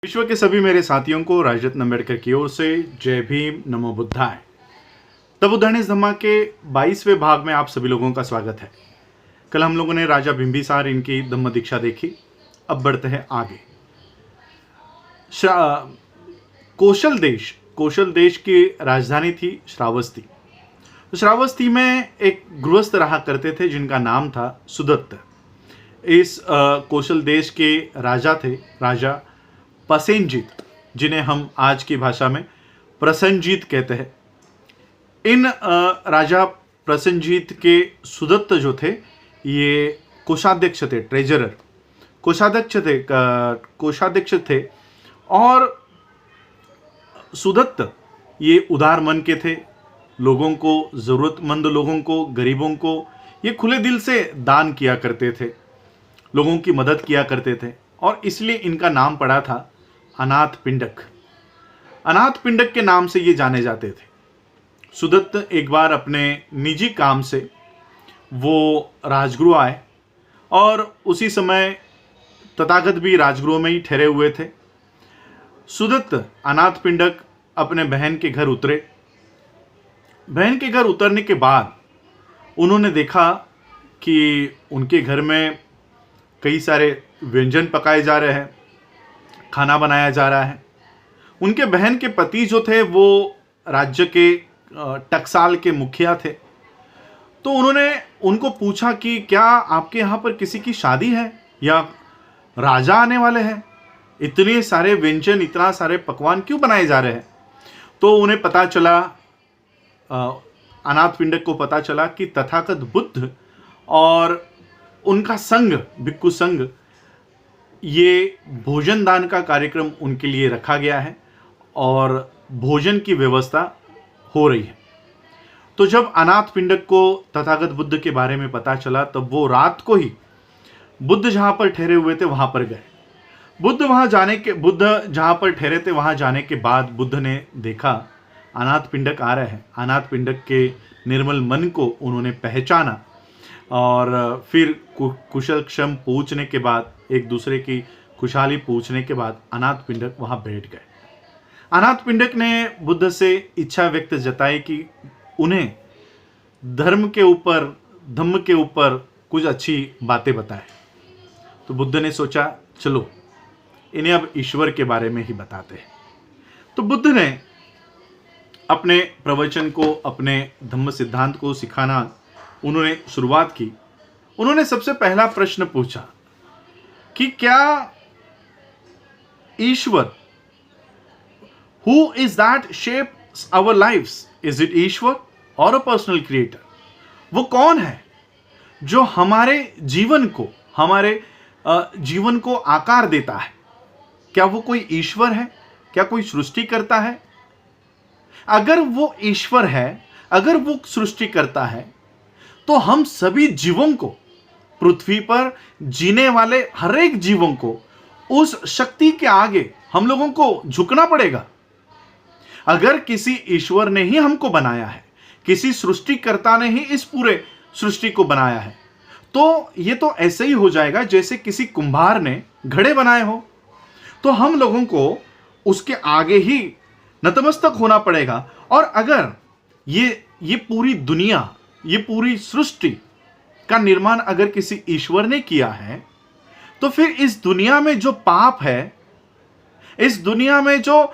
विश्व के सभी मेरे साथियों को राजरत्न अम्बेडकर की ओर से जय भीम, नमो बुद्धाय। तब उद्धरणेश धम्मा के 22वें भाग में आप सभी लोगों का स्वागत है। कल हम लोगों ने राजा बिंबिसार इनकी धम्म दीक्षा देखी। अब बढ़ते हैं आगे। कौशल देश की राजधानी थी श्रावस्ती। श्रावस्ती में एक गृहस्थ रहा करते थे जिनका नाम था सुदत्त। इस कौशल देश के राजा थे राजा प्रसेनजीत, जिन्हें हम आज की भाषा में प्रसेनजीत कहते हैं। इन राजा प्रसेनजीत के सुदत्त जो थे ये कोषाध्यक्ष थे, ट्रेजरर कोषाध्यक्ष थे। और सुदत्त ये उदार मन के थे। लोगों को, ज़रूरतमंद लोगों को, गरीबों को ये खुले दिल से दान किया करते थे, लोगों की मदद किया करते थे। और इसलिए इनका नाम पड़ा था अनाथ पिंडक। अनाथ पिंडक के नाम से ये जाने जाते थे। सुदत्त एक बार अपने निजी काम से वो राजगृह आए और उसी समय तथागत भी राजगृह में ही ठहरे हुए थे। सुदत्त अनाथ पिंडक अपने बहन के घर उतरे। बहन के घर उतरने के बाद उन्होंने देखा कि उनके घर में कई सारे व्यंजन पकाए जा रहे हैं, खाना बनाया जा रहा है। उनके बहन के पति जो थे वो राज्य के टकसाल के मुखिया थे। तो उन्होंने उनको पूछा कि क्या आपके यहाँ पर किसी की शादी है या राजा आने वाले हैं? इतने सारे व्यंजन, इतना सारे पकवान क्यों बनाए जा रहे हैं? तो उन्हें पता चला, अनाथ पिंडक को पता चला कि तथागत बुद्ध और उनका संघ, भिक्खु संघ, ये भोजन दान का कार्यक्रम उनके लिए रखा गया है और भोजन की व्यवस्था हो रही है। तो जब अनाथ पिंडक को तथागत बुद्ध के बारे में पता चला तब वो रात को ही बुद्ध जहाँ पर ठहरे हुए थे वहाँ पर गए। बुद्ध जहाँ पर ठहरे थे वहाँ जाने के बाद बुद्ध ने देखा अनाथ पिंडक आ रहे हैं। अनाथ पिंडक के निर्मल मन को उन्होंने पहचाना और फिर कुशल क्षम पूछने के बाद, एक दूसरे की खुशहाली पूछने के बाद अनाथ पिंडक वहाँ बैठ गए। अनाथ पिंडक ने बुद्ध से इच्छा व्यक्त जताई कि उन्हें धर्म के ऊपर, धम्म के ऊपर कुछ अच्छी बातें बताए। तो बुद्ध ने सोचा चलो इन्हें अब ईश्वर के बारे में ही बताते हैं। तो बुद्ध ने अपने प्रवचन को, अपने धम्म सिद्धांत को सिखाना उन्होंने शुरुआत की। उन्होंने सबसे पहला प्रश्न पूछा कि क्या Ishvara, who is that shapes our lives, is it Ishvara और अ पर्सनल क्रिएटर? वो कौन है जो हमारे जीवन को आकार देता है? क्या वो कोई ईश्वर है? क्या कोई सृष्टि करता है? अगर वो ईश्वर है, अगर वो सृष्टि करता है, तो हम सभी जीवों को, पृथ्वी पर जीने वाले हर एक जीवों को उस शक्ति के आगे हम लोगों को झुकना पड़ेगा। अगर किसी ईश्वर ने ही हमको बनाया है, किसी सृष्टिकर्ता ने ही इस पूरे सृष्टि को बनाया है, तो ये तो ऐसे ही हो जाएगा जैसे किसी कुंभार ने घड़े बनाए हो। तो हम लोगों को उसके आगे ही नतमस्तक होना पड़ेगा। और अगर ये पूरी दुनिया, ये पूरी सृष्टि का निर्माण अगर किसी ईश्वर ने किया है, तो फिर इस दुनिया में जो पाप है, इस दुनिया में जो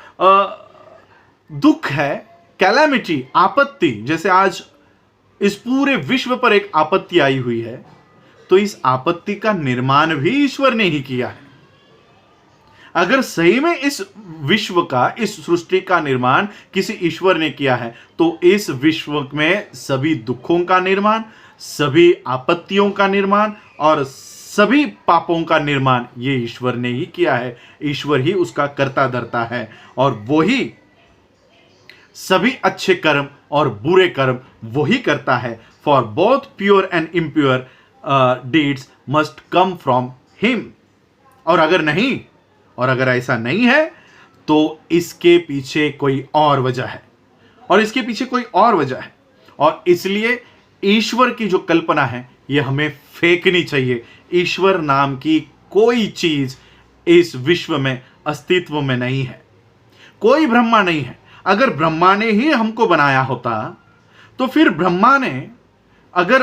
दुख है, कैलेमिटी, आपत्ति, जैसे आज इस पूरे विश्व पर एक आपत्ति आई हुई है, तो इस आपत्ति का निर्माण भी ईश्वर ने ही किया है। अगर सही में इस विश्व का, इस सृष्टि का निर्माण किसी ईश्वर ने किया है, तो इस विश्व में सभी दुखों का निर्माण, सभी आपत्तियों का निर्माण और सभी पापों का निर्माण ये ईश्वर ने ही किया है। ईश्वर ही उसका कर्ता धर्ता है और वो ही सभी अच्छे कर्म और बुरे कर्म वो ही करता है। For both pure and impure deeds must come from him. और अगर ऐसा नहीं है तो इसके पीछे कोई और वजह है, और इसलिए ईश्वर की जो कल्पना है ये हमें फेंकनी चाहिए। ईश्वर नाम की कोई चीज इस विश्व में अस्तित्व में नहीं है, कोई ब्रह्मा नहीं है। अगर ब्रह्मा ने ही हमको बनाया होता तो फिर अगर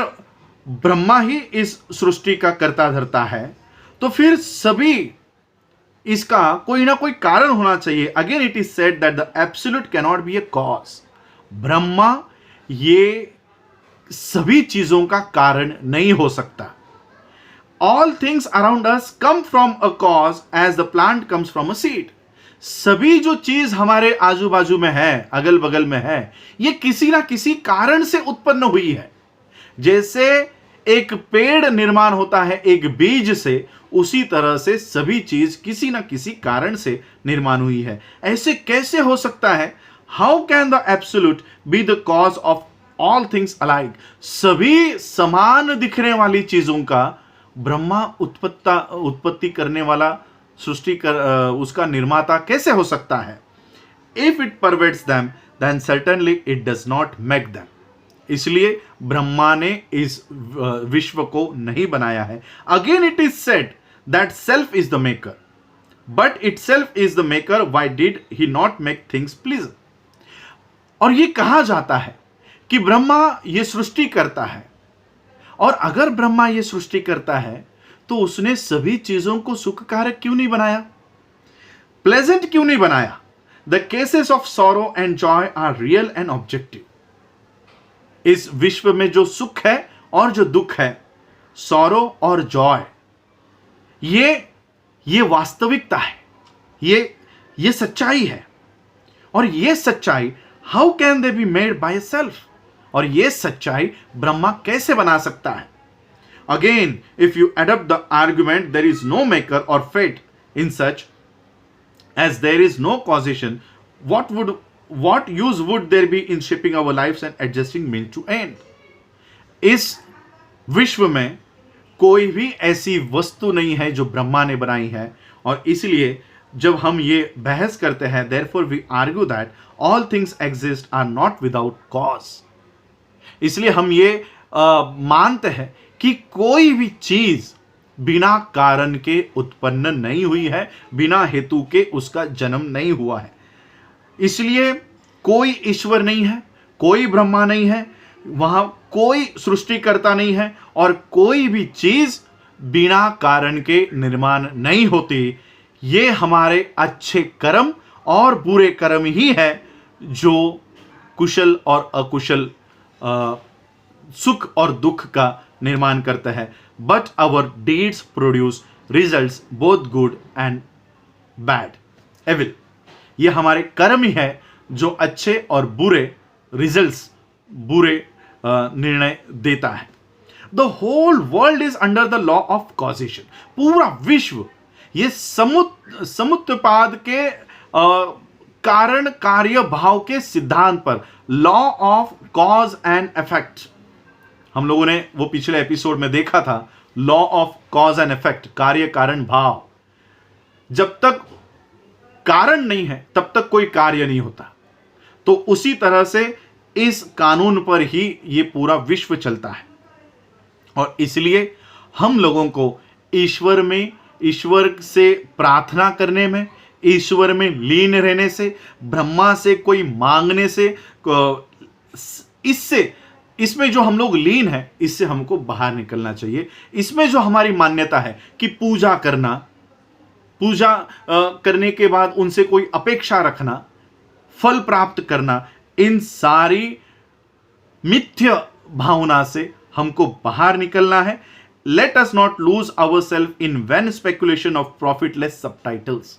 ब्रह्मा ही इस सृष्टि का कर्ता धर्ता है तो फिर सभी इसका कोई ना कोई कारण होना चाहिए। Again it is said that the absolute can not be a cause. Brahma ये सभी चीजों का कारण नहीं हो सकता। All things around us come from a cause as the plant comes from a seed. सभी जो चीज हमारे आजू बाजू में है, अगल बगल में है, ये किसी ना किसी कारण से उत्पन्न हुई है। जैसे एक पेड़ निर्माण होता है एक बीज से, उसी तरह से सभी चीज किसी ना किसी कारण से निर्माण हुई है। ऐसे कैसे हो सकता है? How can the absolute be the cause of all things alike? सभी समान दिखने वाली चीजों का ब्रह्मा उत्पत्ति करने वाला, उसका निर्माता कैसे हो सकता है? If it pervades them then certainly it does not make them. इसलिए ब्रह्मा ने इस विश्व को नहीं बनाया है। Again it is said that self is the maker, but it self is the maker, why did he not make things please? और ये कहा जाता है कि ब्रह्मा ये सृष्टि करता है, और अगर ब्रह्मा ये सृष्टि करता है तो उसने सभी चीजों को सुखकारक क्यों नहीं बनाया, प्लेजेंट क्यों नहीं बनाया? The cases of sorrow and joy are real and objective. इस विश्व में जो सुख है और जो दुख है, सॉरो और जॉय, ये वास्तविकता है, ये सच्चाई है। और ये सच्चाई how can they be made by self? और ये सच्चाई ब्रह्मा कैसे बना सकता है? Again if you adapt the argument there is no maker और fate in such as there is no causation, what use would there be in shaping our lives and adjusting means to end? इस विश्व में कोई भी ऐसी वस्तु नहीं है जो ब्रह्मा ने बनाई है, और इसलिए जब हम ये बहस करते हैं, therefore we argue that all things exist are not without cause। इसलिए हम ये मानते हैं कि कोई भी चीज बिना कारण के उत्पन्न नहीं हुई है, बिना हेतु के उसका जन्म नहीं हुआ है। इसलिए कोई ईश्वर नहीं है, कोई ब्रह्मा नहीं है, वहां कोई सृष्टिकर्ता नहीं है, और कोई भी चीज बिना कारण के निर्माण नहीं होती। ये हमारे अच्छे कर्म और बुरे कर्म ही है जो कुशल और अकुशल, सुख और दुख का निर्माण करता है। But our deeds produce results both good and bad evil. ये हमारे कर्म ही है जो अच्छे और बुरे रिजल्ट्स, बुरे निर्णय देता है। The whole world is under the law of causation. पूरा विश्व ये समुत्पाद के कारण कार्य भाव के सिद्धांत पर, law of cause and effect, हम लोगों ने वो पिछले एपिसोड में देखा था, law of cause and effect, कार्य कारण भाव। जब तक कारण नहीं है तब तक कोई कार्य नहीं होता। तो उसी तरह से इस कानून पर ही ये पूरा विश्व चलता है। और इसलिए हम लोगों को ईश्वर से प्रार्थना करने में, ईश्वर में लीन रहने से, ब्रह्मा से कोई मांगने से, इसमें जो हम लोग लीन है, इससे हमको बाहर निकलना चाहिए। इसमें जो हमारी मान्यता है कि पूजा करने के बाद उनसे कोई अपेक्षा रखना, फल प्राप्त करना, इन सारी मिथ्य भावना से हमको बाहर निकलना है। Let us not lose our self in vain speculation of profitless subtitles,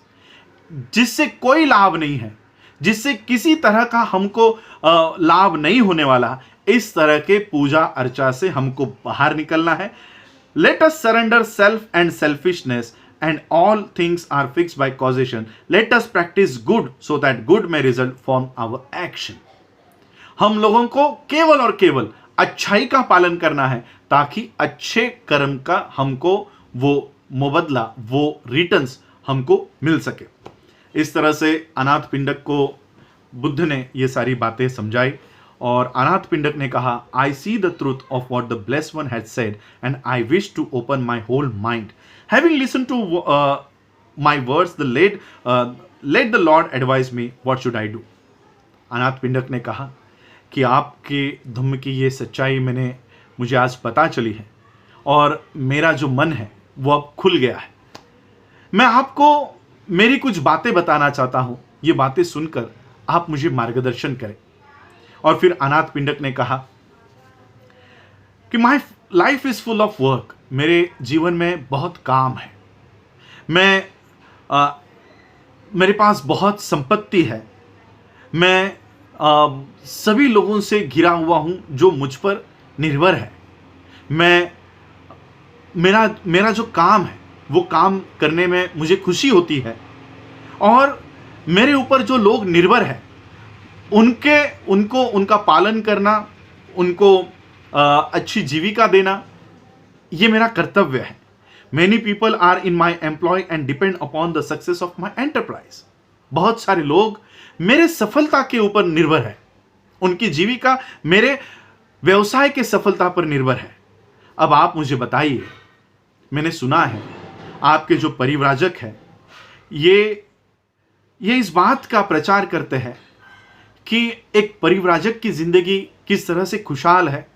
जिससे कोई लाभ नहीं है, जिससे किसी तरह का हमको लाभ नहीं होने वाला। इस तरह के पूजा अर्चा से हमको बाहर निकलना है। Let us surrender self and selfishness and all things are fixed by causation. Let us practice good so that good may result from our action. हम लोगों को केवल और केवल अच्छाई का पालन करना है ताकि अच्छे कर्म का हमको वो मुबदला, वो रिटर्न्स हमको मिल सके। इस तरह से अनाथ पिंडक को बुद्ध ने ये सारी बातें समझाई, और अनाथ पिंडक ने कहा, I see the truth of what the blessed one had said and I wish to open my whole mind. Having listened to my words let the lord advise me what should I do. Anathapindika ने कहा कि आपके धम्म की ये सच्चाई मुझे आज पता चली है और मेरा जो मन है वो अब खुल गया है। मैं आपको मेरी कुछ बातें बताना चाहता हूं, ये बातें सुनकर आप मुझे मार्गदर्शन करें। और फिर अनाथ पिंडक ने कहा कि my life is full of work, मेरे जीवन में बहुत काम है, मेरे पास बहुत संपत्ति है, मैं सभी लोगों से घिरा हुआ हूं जो मुझ पर निर्भर है, मेरा जो काम है वो काम करने में मुझे खुशी होती है, और मेरे ऊपर जो लोग निर्भर है उनका पालन करना, उनको अच्छी जीविका देना, ये मेरा कर्तव्य है। Many people are in my employ and depend upon the success of my enterprise. बहुत सारे लोग मेरे सफलता के ऊपर निर्भर है, उनकी जीविका मेरे व्यवसाय के सफलता पर निर्भर है। अब आप मुझे बताइए, मैंने सुना है आपके जो परिव्राजक है ये इस बात का प्रचार करते हैं कि एक परिव्राजक की जिंदगी किस तरह से खुशहाल है,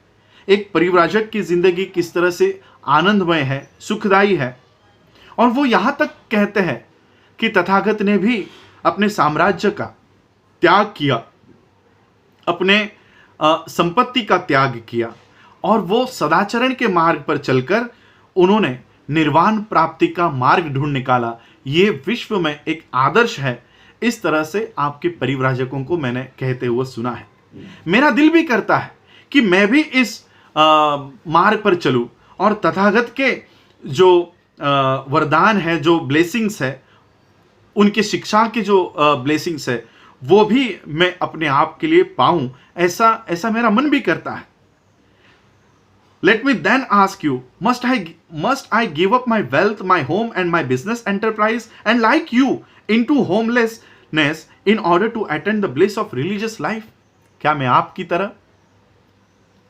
एक परिव्राजक की जिंदगी किस तरह से आनंदमय है, सुखदायी है। और वो यहां तक कहते हैं कि तथागत ने भी अपने साम्राज्य का त्याग किया, अपने संपत्ति का त्याग किया, और वो सदाचरण के मार्ग पर चलकर उन्होंने निर्वाण प्राप्ति का मार्ग ढूंढ निकाला। ये विश्व में एक आदर्श है। इस तरह से आपके परिव्राजकों को मैंने कहते हुए सुना है। मेरा दिल भी करता है कि मैं भी इस मार्ग पर चलूं और तथागत के जो वरदान है, जो ब्लेसिंग्स है, उनके शिक्षा के जो ब्लेसिंग्स है, वो भी मैं अपने आप के लिए पाऊं, ऐसा मेरा मन भी करता है। Let me then ask you, must I give up my wealth, my home and my business enterprise and like you into homelessness in order to attain the bliss of religious life? क्या मैं आपकी तरह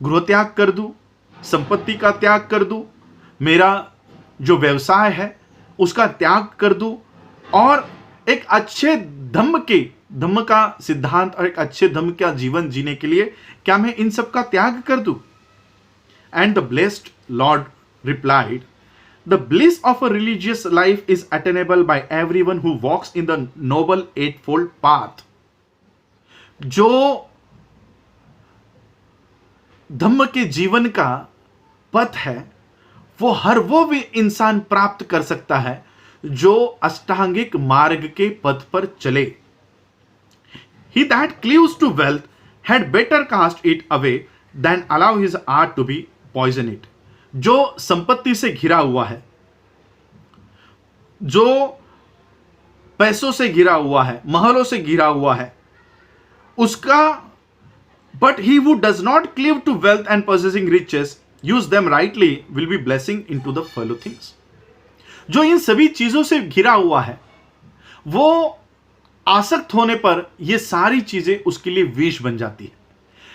गृह त्याग कर दूं, संपत्ति का त्याग कर दूं, मेरा जो व्यवसाय है उसका त्याग कर दूं, और एक अच्छे धम्म का सिद्धांत और एक अच्छे धम्म का जीवन जीने के लिए क्या मैं इन सब का त्याग कर दूं? And the blessed Lord replied, the bliss of a religious life is attainable by everyone who walks in the noble eightfold path. जो धम्म के जीवन का पथ है वो हर वो भी इंसान प्राप्त कर सकता है जो अष्टांगिक मार्ग के पथ पर चले। He that cleaves to wealth had better cast it away than allow his heart to be poison it. जो संपत्ति से घिरा हुआ है, जो पैसों से घिरा हुआ है, महलों से घिरा हुआ है, उसका but he who does not cleave to wealth and possessing riches use them rightly will be blessing into the fellow things. जो इन सभी चीजों से घिरा हुआ है वो आसक्त होने पर ये सारी चीजें उसके लिए विष बन जाती है,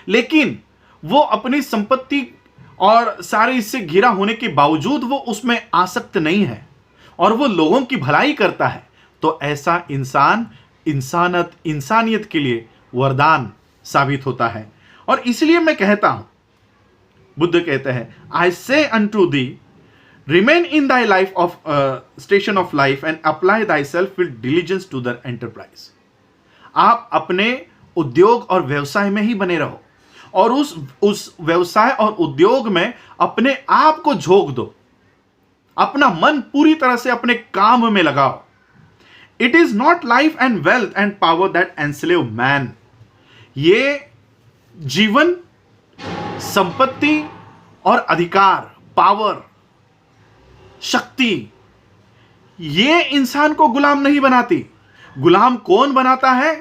लेकिन वो अपनी संपत्ति और सारे इससे घिरा होने के बावजूद वो उसमें आसक्त नहीं है और वो लोगों की भलाई करता है, तो ऐसा इंसान इंसानियत के लिए वरदान साबित होता है। और इसलिए मैं कहता हूं, बुद्ध कहते हैं, I say unto thee remain in thy life of station of life and apply thy self with diligence to the enterprise. आप अपने उद्योग और व्यवसाय में ही बने रहो और उस व्यवसाय और उद्योग में अपने आप को झोंक दो, अपना मन पूरी तरह से अपने काम में लगाओ। It is not life and wealth and power that enslave man. ये जीवन, संपत्ति और अधिकार, पावर, शक्ति, ये इंसान को गुलाम नहीं बनाती। गुलाम कौन बनाता है?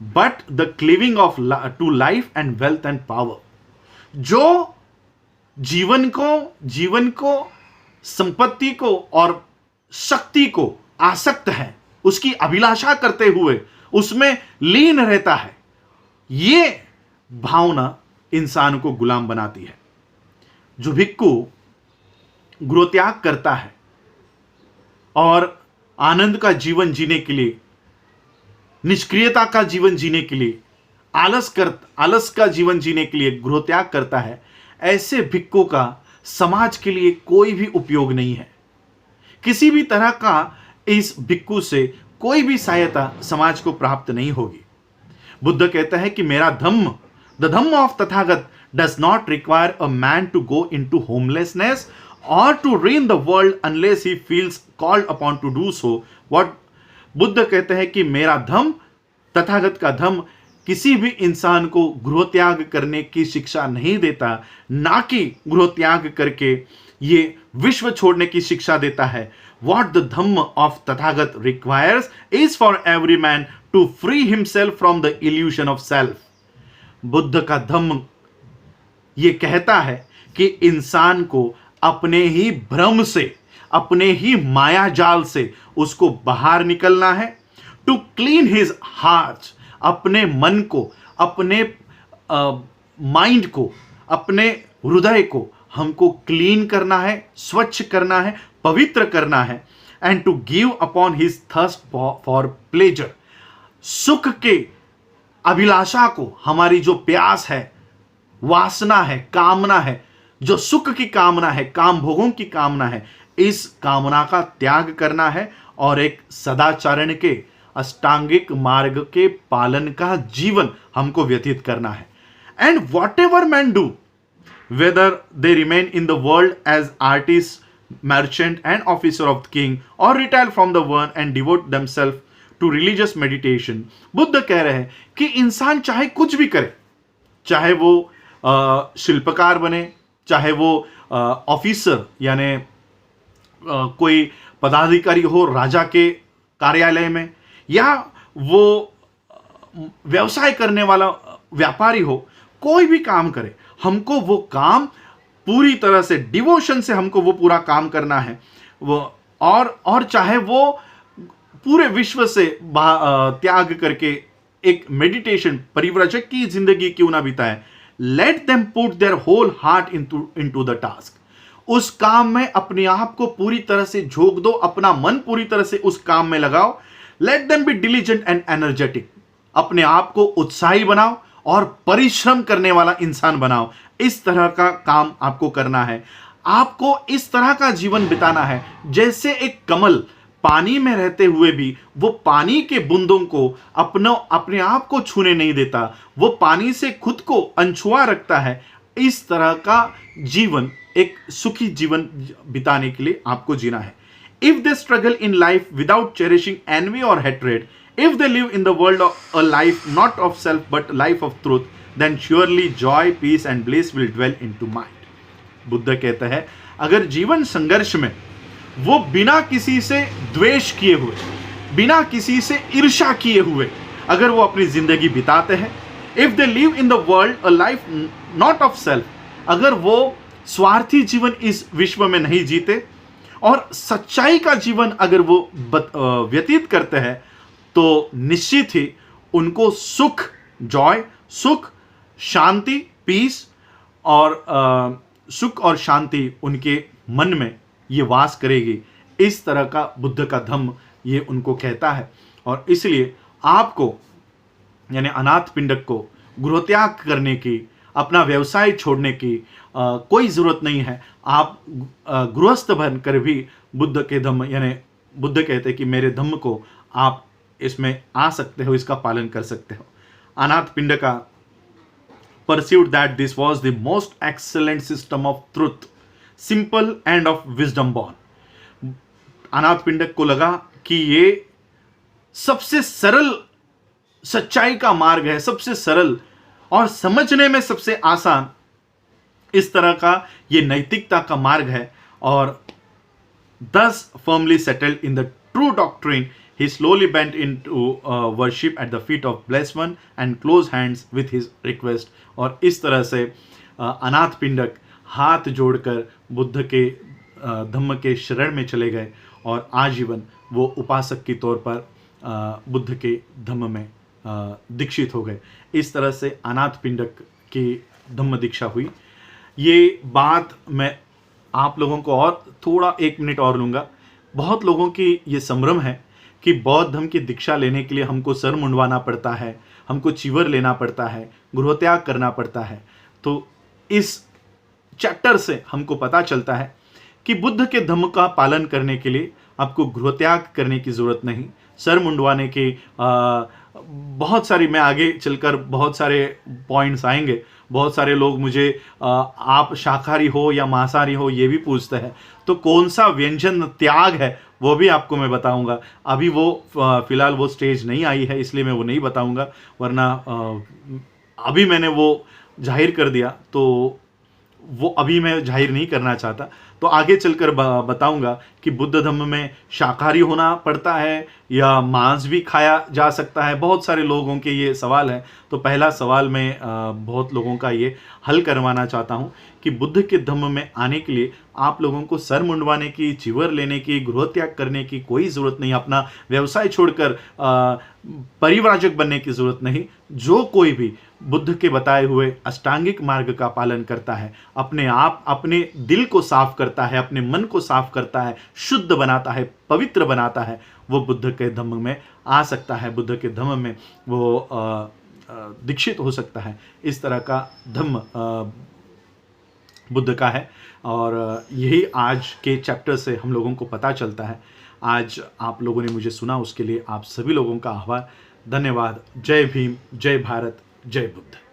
But the cleaving of to life and wealth and power. जो जीवन को संपत्ति को और शक्ति को आसक्त है, उसकी अभिलाषा करते हुए उसमें लीन रहता है, ये भावना इंसान को गुलाम बनाती है। जो भिक्खु गृह त्याग करता है और आनंद का जीवन जीने के लिए, निष्क्रियता का जीवन जीने के लिए, आलस का जीवन जीने के लिए गृह त्याग करता है, ऐसे भिक्खु का समाज के लिए कोई भी उपयोग नहीं है। किसी भी तरह का इस भिक्खु से कोई भी सहायता समाज को प्राप्त नहीं होगी। बुद्ध कहता है कि मेरा Dhamma, the Dhamma of Tathagata does not require a man to go into homelessness और to rein the world unless he feels called upon to do so. What Buddha कहते हैं कि मेरा धम्म, तथागत का धम्म किसी भी इंसान को गृह त्याग करने की शिक्षा नहीं देता, ना कि गृह त्याग करके ये विश्व छोड़ने की शिक्षा देता है। What the Dhamma of Tathagat requires is for every man to free himself from the illusion of self. Buddha का धम्म ये कहता है कि इंसान को अपने ही भ्रम से, अपने ही माया जाल से उसको बाहर निकलना है। टू क्लीन हिज हार्ट, अपने मन को, अपने माइंड को, अपने हृदय को हमको क्लीन करना है, स्वच्छ करना है, पवित्र करना है। And to give upon his thirst for pleasure, सुख के अभिलाषा को, हमारी जो प्यास है, वासना है, कामना है, जो सुख की कामना है, काम भोगों की कामना है, इस कामना का त्याग करना है और एक सदाचरण के, अष्टांगिक मार्ग के पालन का जीवन हमको व्यतीत करना है। And what ever man do, whether they remain in the world as artists, merchant and officer of the king or retire from the one and devote themselves to religious meditation। Buddha कह रहे हैं कि इंसान चाहे कुछ भी करे, चाहे वो शिल्पकार बने, चाहे वो ऑफिसर यानी कोई पदाधिकारी हो राजा के कार्यालय में, या वो व्यवसाय करने वाला व्यापारी हो, कोई भी काम करे, हमको वो काम पूरी तरह से डिवोशन से हमको वो पूरा काम करना है। वो और चाहे वो पूरे विश्व से त्याग करके एक मेडिटेशन, परिव्रजक की जिंदगी क्यों ना बिताए। Let them put their whole heart into the task. उस काम में अपने आप को पूरी तरह से झोंक दो, अपना मन पूरी तरह से उस काम में लगाओ। Let them be diligent and energetic. अपने आप को उत्साही बनाओ और परिश्रम करने वाला इंसान बनाओ। इस तरह का काम आपको करना है। आपको इस तरह का जीवन बिताना है जैसे एक कमल पानी में रहते हुए भी वो पानी के बूंदों को अपने आप को छूने नहीं देता, वो पानी से खुद को अनछुआ रखता है। इस तरह का जीवन, एक सुखी जीवन बिताने के लिए आपको जीना है। If they struggle in life without cherishing envy और hatred, if they live in the world of a life not of self but life of truth, then surely joy, peace and bliss will dwell into mind। Buddha कहता है अगर जीवन संघर्ष में वो बिना किसी से द्वेष किए हुए, बिना किसी से ईर्ष्या किए हुए अगर वो अपनी जिंदगी बिताते हैं, if they live in the world a life not of self, अगर वो स्वार्थी जीवन इस विश्व में नहीं जीते और सच्चाई का जीवन अगर वो व्यतीत करते हैं, तो निश्चित ही उनको सुख, जॉय, सुख, शांति, पीस और सुख और शांति उनके मन में ये वास करेगी। इस तरह का बुद्ध का धम्म ये उनको कहता है। और इसलिए आपको यानी अनाथ पिंडक को गृहत्याग करने की, अपना व्यवसाय छोड़ने की कोई ज़रूरत नहीं है। आप गृहस्थ बनकर भी बुद्ध के धम्म यानी बुद्ध कहते हैं कि मेरे धम्म को आप इसमें आ सकते हो, इसका पालन कर सकते हो। अनाथ पिंडका perceived that this was the most excellent system of truth, simple and of wisdom born। अनाथ पिंडक को लगा कि ये सबसे सरल सच्चाई का मार्ग है, सबसे सरल और समझने में सबसे आसान इस तरह का ये नैतिकता का मार्ग है। और thus firmly settled in the true doctrine, he slowly bent into worship at the feet of blessed one and closed hands with his request। और इस तरह से अनाथ पिंडक हाथ जोड़कर बुद्ध के धम्म के शरण में चले गए और आजीवन वो उपासक के तौर पर बुद्ध के धम्म में दीक्षित हो गए। इस तरह से अनाथ पिंडक की धम्म दीक्षा हुई। ये बात मैं आप लोगों को और थोड़ा 1 मिनट और लूँगा। बहुत लोगों की ये संभ्रम है कि बौद्ध धर्म की दीक्षा लेने के लिए हमको सर मुंडवाना पड़ता है, हमको चीवर लेना पड़ता है, गृहत्याग करना पड़ता है। तो इस चैप्टर से हमको पता चलता है कि बुद्ध के धम्म का पालन करने के लिए आपको गृहत्याग करने की जरूरत नहीं, सर मुंडवाने के बहुत सारी, मैं आगे चलकर बहुत सारे पॉइंट्स आएंगे। बहुत सारे लोग मुझे आप शाकाहारी हो या मांसाहारी हो ये भी पूछते हैं, तो कौन सा व्यंजन त्याग है वो भी आपको मैं बताऊंगा। अभी वो फिलहाल वो स्टेज नहीं आई है, इसलिए मैं वो नहीं बताऊंगा, वरना अभी मैंने वो जाहिर कर दिया तो वो अभी मैं जाहिर नहीं करना चाहता। तो आगे चलकर बताऊंगा कि बुद्ध धर्म में शाकाहारी होना पड़ता है या मांस भी खाया जा सकता है। बहुत सारे लोगों के ये सवाल है। तो पहला सवाल मैं बहुत लोगों का ये हल करवाना चाहता हूँ कि बुद्ध के धर्म में आने के लिए आप लोगों को सर मुंडवाने की, चिवर लेने की, गृहत्याग करने की कोई ज़रूरत नहीं, अपना व्यवसाय छोड़कर परिव्राजक बनने की ज़रूरत नहीं। जो कोई भी बुद्ध के बताए हुए अष्टांगिक मार्ग का पालन करता है, अपने आप अपने दिल को साफ करता है, अपने मन को साफ करता है, शुद्ध बनाता है, पवित्र बनाता है, वो बुद्ध के धम्म में आ सकता है, बुद्ध के धम्म में वो दीक्षित हो सकता है। इस तरह का धम्म बुद्ध का है और यही आज के चैप्टर से हम लोगों को पता चलता है। आज आप लोगों ने मुझे सुना, उसके लिए आप सभी लोगों का आभार, धन्यवाद। जय भीम, जय भारत, जय बुद्ध।